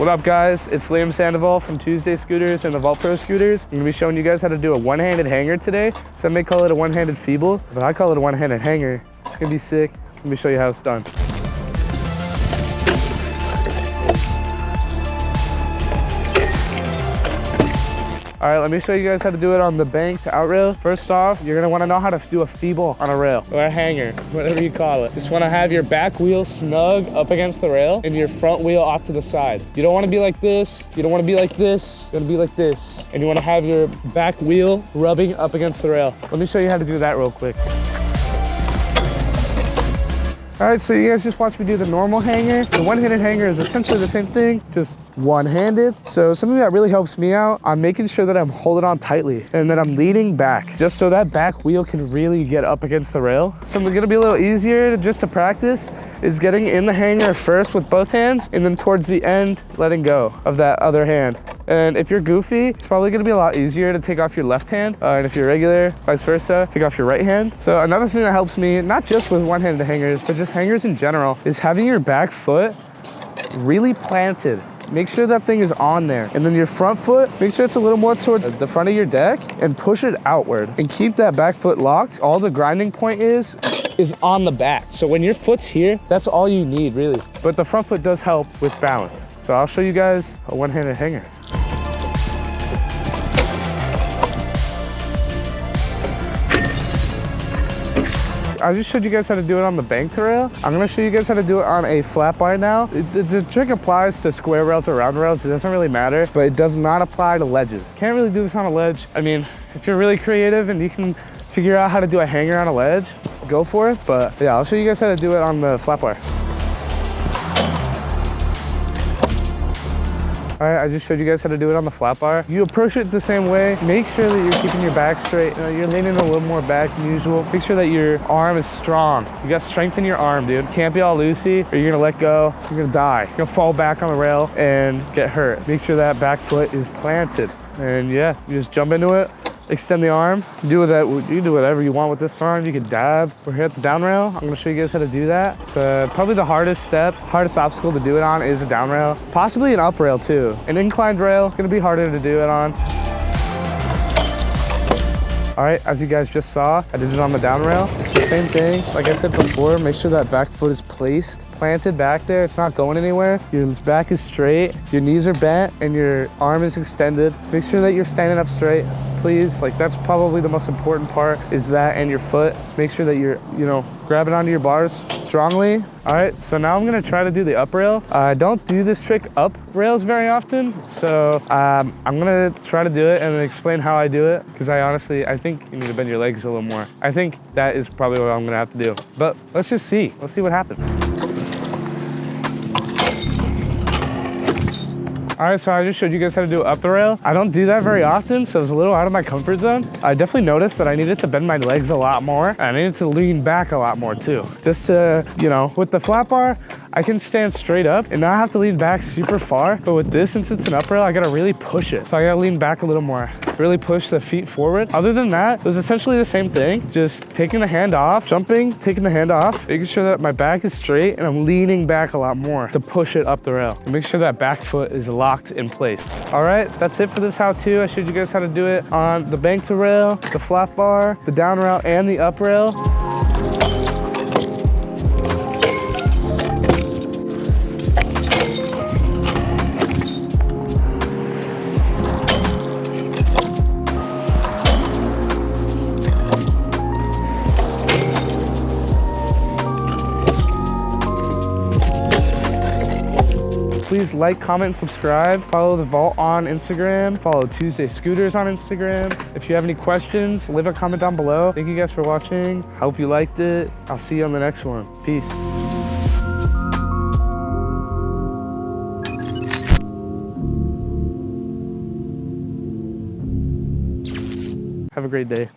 What up guys, it's Liam Sandoval from Tuesday Scooters and TheVaultProScooters. I'm gonna be showing you guys how to do a one-handed hanger today. Some may call it a one-handed feeble, but I call it a one-handed hanger. It's gonna be sick. Let me show you how it's done. All right, let me show you guys how to do it on the bank to out rail. First off, you're gonna wanna know how to do a feeble on a rail or a hanger, whatever you call it. Just wanna have your back wheel snug up against the rail and your front wheel off to the side. You don't wanna be like this, you don't wanna be like this, you wanna be like this. And you wanna have your back wheel rubbing up against the rail. Let me show you how to do that real quick. All right, so you guys just watched me do the normal hanger. The one-handed hanger is essentially the same thing, just one-handed. So something that really helps me out, I'm making sure that I'm holding on tightly and that I'm leaning back, just so that back wheel can really get up against the rail. Something gonna be a little easier just to practice is getting in the hanger first with both hands and then towards the end, letting go of that other hand. And if you're goofy, it's probably gonna be a lot easier to take off your left hand. And if you're regular, vice versa, take off your right hand. So another thing that helps me, not just with one-handed hangers, but just hangers in general, is having your back foot really planted. Make sure that thing is on there. And then your front foot, make sure it's a little more towards the front of your deck and push it outward and keep that back foot locked. All the grinding point is on the back. So when your foot's here, that's all you need really. But the front foot does help with balance. So I'll show you guys a one-handed hanger. I just showed you guys how to do it on the bank to rail. I'm gonna show you guys how to do it on a flat bar now. The trick applies to square rails or round rails. It doesn't really matter, but it does not apply to ledges. Can't really do this on a ledge. I mean, if you're really creative and you can figure out how to do a hanger on a ledge, go for it. But yeah, I'll show you guys how to do it on the flat bar. All right, I just showed you guys how to do it on the flat bar. You approach it the same way. Make sure that you're keeping your back straight. You're leaning a little more back than usual. Make sure that your arm is strong. You got strength in your arm, dude. Can't be all loosey or you're gonna let go. You're gonna die. You're gonna fall back on the rail and get hurt. Make sure that back foot is planted. And yeah, you just jump into it. Extend the arm. You can do whatever you want with this arm. You can dab. We're here at the down rail. I'm gonna show you guys how to do that. It's probably the hardest obstacle to do it on is a down rail. Possibly an up rail too. An inclined rail is gonna be harder to do it on. All right, as you guys just saw, I did it on the down rail. It's the same thing. Like I said before, make sure that back foot is planted back there. It's not going anywhere. Your back is straight, your knees are bent, and your arm is extended. Make sure that you're standing up straight, please. Like that's probably the most important part is that and your foot. Make sure that you're, grabbing onto your bars strongly. All right, so now I'm gonna try to do the up rail. I don't do this trick up rails very often, so I'm gonna try to do it and explain how I do it, because I think you need to bend your legs a little more. I think that is probably what I'm gonna have to do. But let's just see. Let's see what happens. All right, so I just showed you guys how to do up the rail. I don't do that very often, so it's a little out of my comfort zone. I definitely noticed that I needed to bend my legs a lot more. And I needed to lean back a lot more too. Just to, with the flat bar, I can stand straight up and not have to lean back super far. But with this, since it's an up rail, I gotta really push it. So I gotta lean back a little more, really push the feet forward. Other than that, it was essentially the same thing. Just taking the hand off, jumping, taking the hand off, making sure that my back is straight and I'm leaning back a lot more to push it up the rail. And make sure that back foot is locked in place. All right, that's it for this how-to. I showed you guys how to do it on the bank to rail, the flat bar, the down rail, and the up rail. Please like, comment, and subscribe. Follow The Vault on Instagram. Follow Tuesday Scooters on Instagram. If you have any questions, leave a comment down below. Thank you guys for watching. Hope you liked it. I'll see you on the next one. Peace. Have a great day.